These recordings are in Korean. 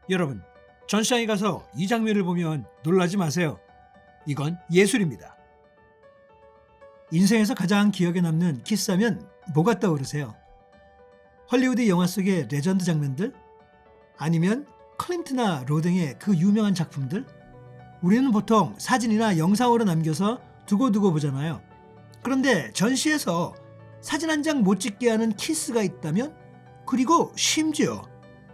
여러분, 전시장에 가서 이 장면을 보면 놀라지 마세요. 이건 예술입니다. 인생에서 가장 기억에 남는 키스하면 뭐가 떠오르세요? 헐리우드 영화 속의 레전드 장면들? 아니면 클린트나 로댕의 그 유명한 작품들? 우리는 보통 사진이나 영상으로 남겨서 두고두고 보잖아요. 그런데 전시에서 사진 한 장 못 찍게 하는 키스가 있다면? 그리고 심지어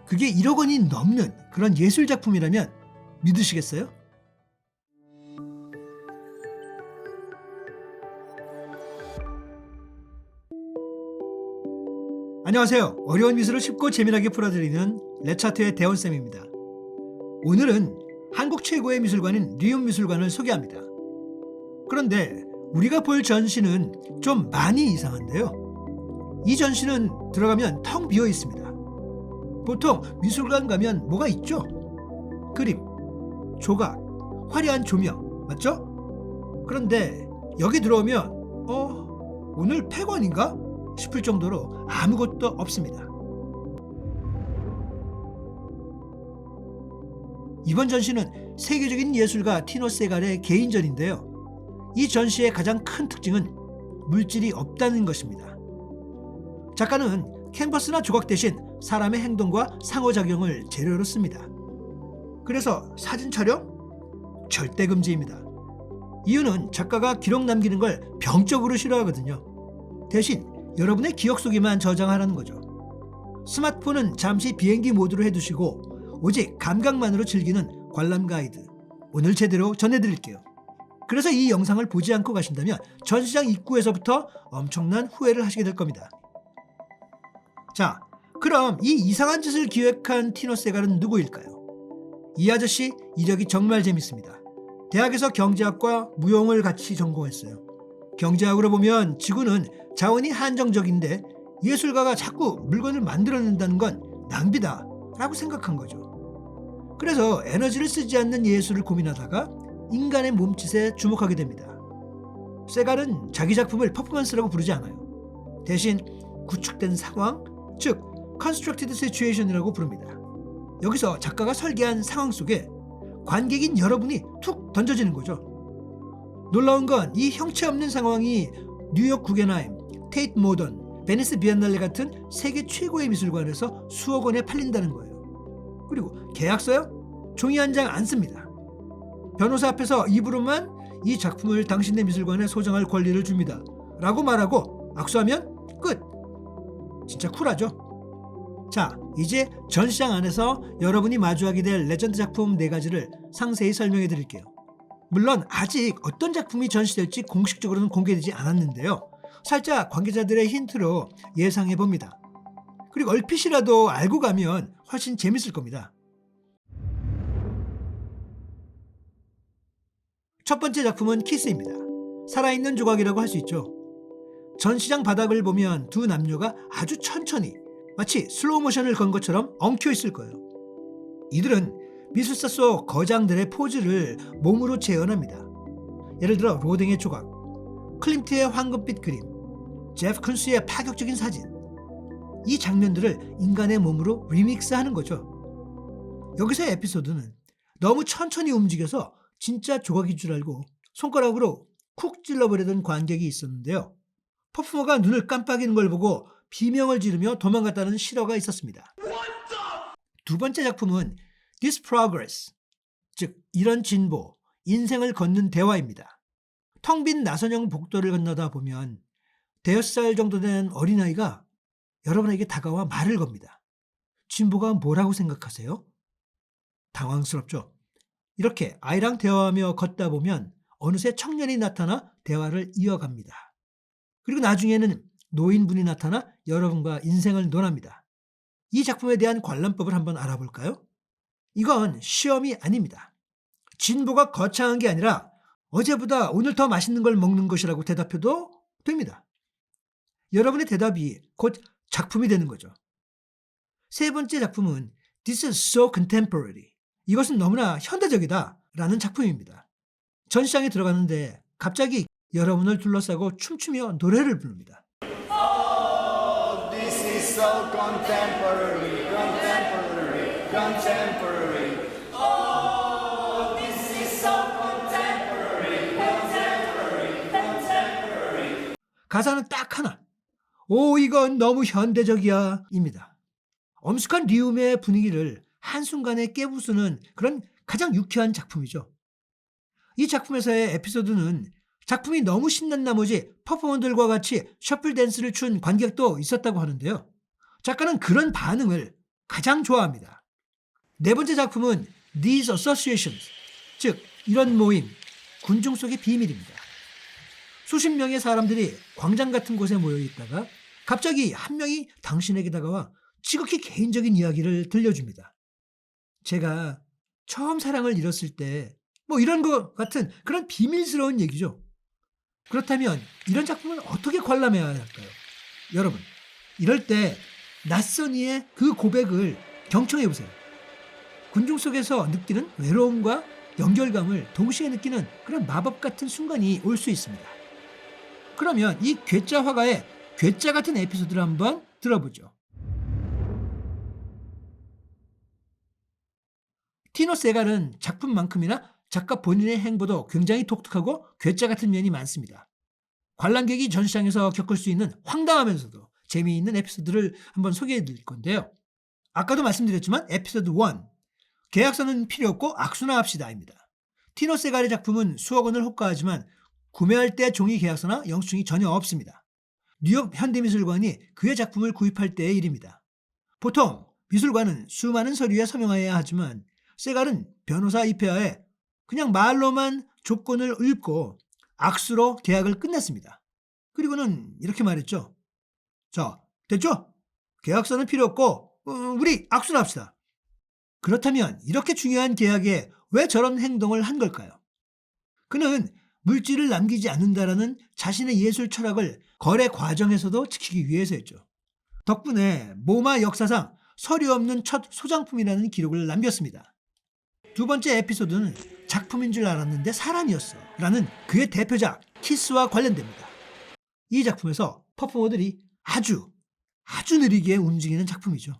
그게 1억 원이 넘는 그런 예술 작품이라면 믿으시겠어요? 안녕하세요. 어려운 미술을 쉽고 재미나게 풀어드리는 랩차트의 대원쌤입니다. 오늘은 한국 최고의 미술관인 리움 미술관을 소개합니다. 그런데 우리가 볼 전시는 좀 많이 이상한데요. 이 전시는 들어가면 텅 비어 있습니다. 보통 미술관 가면 뭐가 있죠? 그림, 조각, 화려한 조명, 맞죠? 그런데 여기 들어오면 오늘 폐관인가? 싶을 정도로 아무것도 없습니다. 이번 전시는 세계적인 예술가 티노 세갈의 개인전인데요. 이 전시의 가장 큰 특징은 물질이 없다는 것입니다. 작가는 캔버스나 조각 대신 사람의 행동과 상호작용을 재료로 씁니다. 그래서 사진 촬영? 절대 금지입니다. 이유는 작가가 기록 남기는 걸 병적으로 싫어하거든요. 대신 여러분의 기억 속에만 저장하라는 거죠. 스마트폰은 잠시 비행기 모드로 해두시고 오직 감각만으로 즐기는 관람 가이드, 오늘 제대로 전해드릴게요. 그래서 이 영상을 보지 않고 가신다면 전시장 입구에서부터 엄청난 후회를 하시게 될 겁니다. 자, 그럼 이 이상한 짓을 기획한 티노 세갈은 누구일까요? 이 아저씨 이력이 정말 재밌습니다. 대학에서 경제학과 무용을 같이 전공했어요. 경제학으로 보면 지구는 자원이 한정적인데 예술가가 자꾸 물건을 만들어낸다는 건 낭비다 라고 생각한 거죠. 그래서 에너지를 쓰지 않는 예술을 고민하다가 인간의 몸짓에 주목하게 됩니다. 세갈은 자기 작품을 퍼포먼스라고 부르지 않아요. 대신 구축된 상황, 즉 constructed situation이라고 부릅니다. 여기서 작가가 설계한 상황 속에 관객인 여러분이 툭 던져지는 거죠. 놀라운 건 이 형체 없는 상황이 뉴욕 구겐하임, 테이트 모던, 베니스 비엔날레 같은 세계 최고의 미술관에서 수억 원에 팔린다는 거예요. 그리고 계약서요? 종이 한 장 안 씁니다. 변호사 앞에서 입으로만 이 작품을 당신네 미술관에 소장할 권리를 줍니다 라고 말하고 악수하면 끝! 진짜 쿨하죠? 자, 이제 전시장 안에서 여러분이 마주하게 될 레전드 작품 4가지를 상세히 설명해 드릴게요. 물론 아직 어떤 작품이 전시될지 공식적으로는 공개되지 않았는데요. 살짝 관계자들의 힌트로 예상해 봅니다. 그리고 얼핏이라도 알고 가면 훨씬 재밌을 겁니다. 첫 번째 작품은 키스입니다. 살아있는 조각이라고 할 수 있죠. 전시장 바닥을 보면 두 남녀가 아주 천천히 마치 슬로우 모션을 건 것처럼 엉켜 있을 거예요. 이들은 미술사 속 거장들의 포즈를 몸으로 재현합니다. 예를 들어 로댕의 조각, 클림트의 황금빛 그림, 제프 쿤스의 파격적인 사진. 이 장면들을 인간의 몸으로 리믹스하는 거죠. 여기서의 에피소드는 너무 천천히 움직여서 진짜 조각인 줄 알고 손가락으로 쿡 찔러버리던 관객이 있었는데요. 퍼포머가 눈을 깜빡이는 걸 보고 비명을 지르며 도망갔다는 실화가 있었습니다. 두 번째 작품은 This Progress, 즉 이런 진보, 인생을 걷는 대화입니다. 텅 빈 나선형 복도를 건너다 보면 5살 정도 된 어린아이가 여러분에게 다가와 말을 겁니다. 진보가 뭐라고 생각하세요? 당황스럽죠? 이렇게 아이랑 대화하며 걷다 보면 어느새 청년이 나타나 대화를 이어갑니다. 그리고 나중에는 노인분이 나타나 여러분과 인생을 논합니다. 이 작품에 대한 관람법을 한번 알아볼까요? 이건 시험이 아닙니다. 진보가 거창한 게 아니라 어제보다 오늘 더 맛있는 걸 먹는 것이라고 대답해도 됩니다. 여러분의 대답이 곧 작품이 되는 거죠. 세 번째 작품은 This is so contemporary. 이것은 너무나 현대적이다 라는 작품입니다. 전시장에 들어갔는데 갑자기 여러분을 둘러싸고 춤추며 노래를 부릅니다. This is so contemporary. contemporary. Oh, this is so contemporary, contemporary, contemporary. 가사는 딱 하나. 오, 이건 너무 현대적이야 입니다. 엄숙한 리움의 분위기를 한순간에 깨부수는 그런 가장 유쾌한 작품이죠. 이 작품에서의 에피소드는 작품이 너무 신난 나머지 퍼포먼들과 같이 셔플 댄스를 춘 관객도 있었다고 하는데요. 작가는 그런 반응을 가장 좋아합니다. 네 번째 작품은 These Associations, 즉 이런 모임, 군중 속의 비밀입니다. 수십 명의 사람들이 광장 같은 곳에 모여 있다가 갑자기 한 명이 당신에게 다가와 지극히 개인적인 이야기를 들려줍니다. 제가 처음 사랑을 잃었을 때 뭐 이런 것 같은 그런 비밀스러운 얘기죠. 그렇다면 이런 작품을 어떻게 관람해야 할까요? 여러분, 이럴 때 낯선 이의 그 고백을 경청해 보세요. 군중 속에서 느끼는 외로움과 연결감을 동시에 느끼는 그런 마법 같은 순간이 올 수 있습니다. 그러면 이 괴짜 화가의 괴짜 같은 에피소드를 한번 들어보죠. 티노 세갈은 작품만큼이나 작가 본인의 행보도 굉장히 독특하고 괴짜 같은 면이 많습니다. 관람객이 전시장에서 겪을 수 있는 황당하면서도 재미있는 에피소드를 한번 소개해 드릴 건데요. 아까도 말씀드렸지만 에피소드 1, 계약서는 필요 없고 악수나 합시다입니다. 티노 세갈의 작품은 수억 원을 호가하지만 구매할 때 종이 계약서나 영수증이 전혀 없습니다. 뉴욕 현대미술관이 그의 작품을 구입할 때의 일입니다. 보통 미술관은 수많은 서류에 서명해야 하지만 세갈은 변호사 입회하에 그냥 말로만 조건을 읽고 악수로 계약을 끝냈습니다. 그리고는 이렇게 말했죠. 자, 됐죠? 계약서는 필요 없고 우리 악수나 합시다. 그렇다면 이렇게 중요한 계약에 왜 저런 행동을 한 걸까요? 그는 물질을 남기지 않는다라는 자신의 예술 철학을 거래 과정에서도 지키기 위해서였죠. 덕분에 모마 역사상 서류 없는 첫 소장품이라는 기록을 남겼습니다. 두 번째 에피소드는 작품인 줄 알았는데 사람이었어 라는 그의 대표작 키스와 관련됩니다. 이 작품에서 퍼포머들이 아주 느리게 움직이는 작품이죠.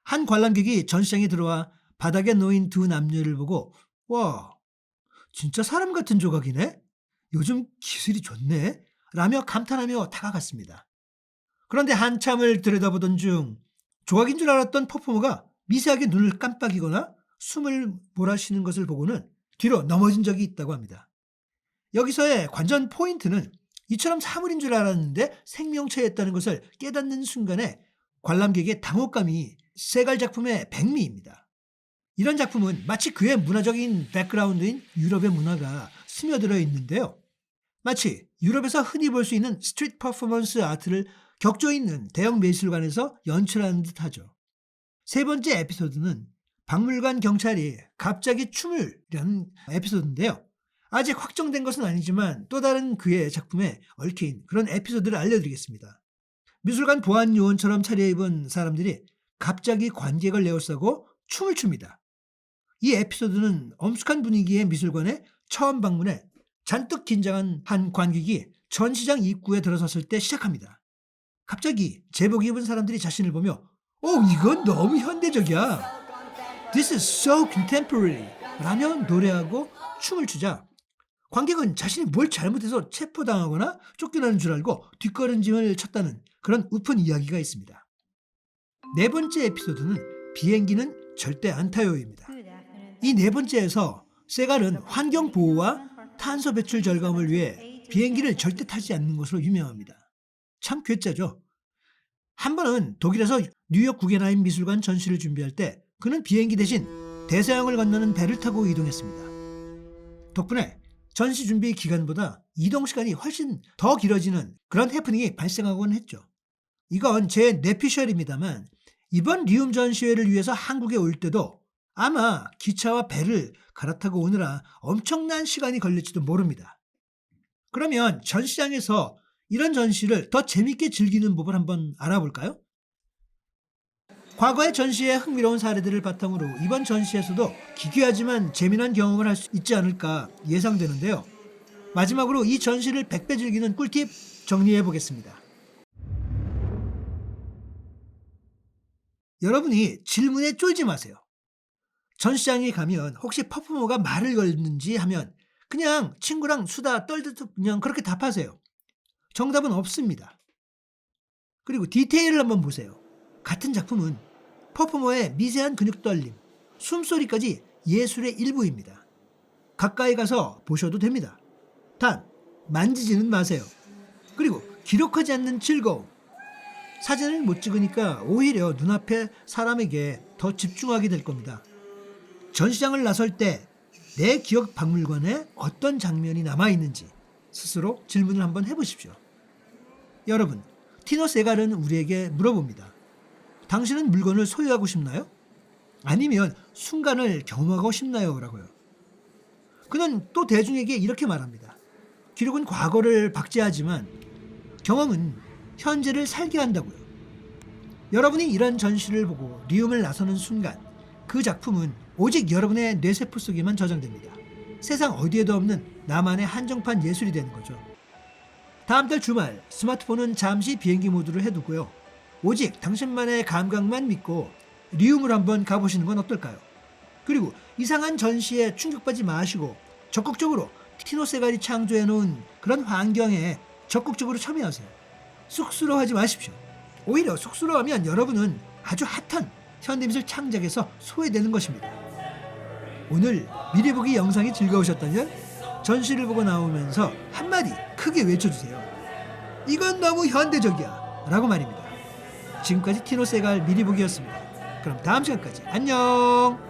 한 관람객이 전시장에 들어와 바닥에 놓인 두 남녀를 보고 와, 진짜 사람 같은 조각이네? 요즘 기술이 좋네? 라며 감탄하며 다가갔습니다. 그런데 한참을 들여다보던 중 조각인 줄 알았던 퍼포머가 미세하게 눈을 깜빡이거나 숨을 몰아쉬는 것을 보고는 뒤로 넘어진 적이 있다고 합니다. 여기서의 관전 포인트는 이처럼 사물인 줄 알았는데 생명체였다는 것을 깨닫는 순간에 관람객의 당혹감이 세갈 작품의 백미입니다. 이런 작품은 마치 그의 문화적인 백그라운드인 유럽의 문화가 스며들어 있는데요. 마치 유럽에서 흔히 볼 수 있는 스트리트 퍼포먼스 아트를 격조 있는 대형 미술관에서 연출하는 듯하죠. 세 번째 에피소드는 박물관 경찰이 갑자기 춤을 연 에피소드인데요. 아직 확정된 것은 아니지만 또 다른 그의 작품에 얽힌 그런 에피소드를 알려드리겠습니다. 미술관 보안 요원처럼 차려입은 사람들이 갑자기 관객을 에워싸고 춤을 춥니다. 이 에피소드는 엄숙한 분위기의 미술관에 처음 방문해 잔뜩 긴장한 한 관객이 전시장 입구에 들어섰을 때 시작합니다. 갑자기 제복 입은 사람들이 자신을 보며 이건 너무 현대적이야. This is so contemporary 라며 노래하고 춤을 추자 관객은 자신이 뭘 잘못해서 체포당하거나 쫓겨나는 줄 알고 뒷걸음질을 쳤다는 그런 우픈 이야기가 있습니다. 네 번째 에피소드는 비행기는 절대 안 타요입니다. 이 네 번째에서 세갈은 환경 보호와 탄소 배출 절감을 위해 비행기를 절대 타지 않는 것으로 유명합니다. 참 괴짜죠. 한 번은 독일에서 뉴욕 구겐하임 미술관 전시를 준비할 때 그는 비행기 대신 대서양을 건너는 배를 타고 이동했습니다. 덕분에 전시 준비 기간보다 이동 시간이 훨씬 더 길어지는 그런 해프닝이 발생하곤 했죠. 이건 제 뇌피셜입니다만 이번 리움 전시회를 위해서 한국에 올 때도 아마 기차와 배를 갈아타고 오느라 엄청난 시간이 걸릴지도 모릅니다. 그러면 전시장에서 이런 전시를 더 재밌게 즐기는 법을 한번 알아볼까요? 과거의 전시의 흥미로운 사례들을 바탕으로 이번 전시에서도 기괴하지만 재미난 경험을 할 수 있지 않을까 예상되는데요. 마지막으로 이 전시를 100배 즐기는 꿀팁 정리해 보겠습니다. 여러분이 질문에 쫄지 마세요. 전시장에 가면 혹시 퍼포머가 말을 걸는지 하면 그냥 친구랑 수다 떨듯 그냥 그렇게 답하세요. 정답은 없습니다. 그리고 디테일을 한번 보세요. 같은 작품은 퍼포머의 미세한 근육 떨림, 숨소리까지 예술의 일부입니다. 가까이 가서 보셔도 됩니다. 단 만지지는 마세요. 그리고 기록하지 않는 즐거움. 사진을 못 찍으니까 오히려 눈앞에 사람에게 더 집중하게 될 겁니다. 전시장을 나설 때 내 기억 박물관에 어떤 장면이 남아있는지 스스로 질문을 한번 해보십시오. 여러분, 티노 세갈은 우리에게 물어봅니다. 당신은 물건을 소유하고 싶나요? 아니면 순간을 경험하고 싶나요? 라고요. 그는 또 대중에게 이렇게 말합니다. 기록은 과거를 박제하지만 경험은 현재를 살게 한다고요. 여러분이 이런 전시를 보고 리움을 나서는 순간 그 작품은 오직 여러분의 뇌세포 속에만 저장됩니다. 세상 어디에도 없는 나만의 한정판 예술이 되는 거죠. 다음 달 주말 스마트폰은 잠시 비행기 모드로 해두고요. 오직 당신만의 감각만 믿고 리움을 한번 가보시는 건 어떨까요? 그리고 이상한 전시에 충격받지 마시고 적극적으로 티노 세갈이 창조해놓은 그런 환경에 적극적으로 참여하세요. 쑥스러워하지 마십시오. 오히려 쑥스러워하면 여러분은 아주 핫한 현대미술 창작에서 소외되는 것입니다. 오늘 미리 보기 영상이 즐거우셨다면 전시를 보고 나오면서 한마디 크게 외쳐주세요. 이건 너무 현대적이야 라고 말입니다. 지금까지 티노 세갈 미리 보기였습니다. 그럼 다음 시간까지 안녕.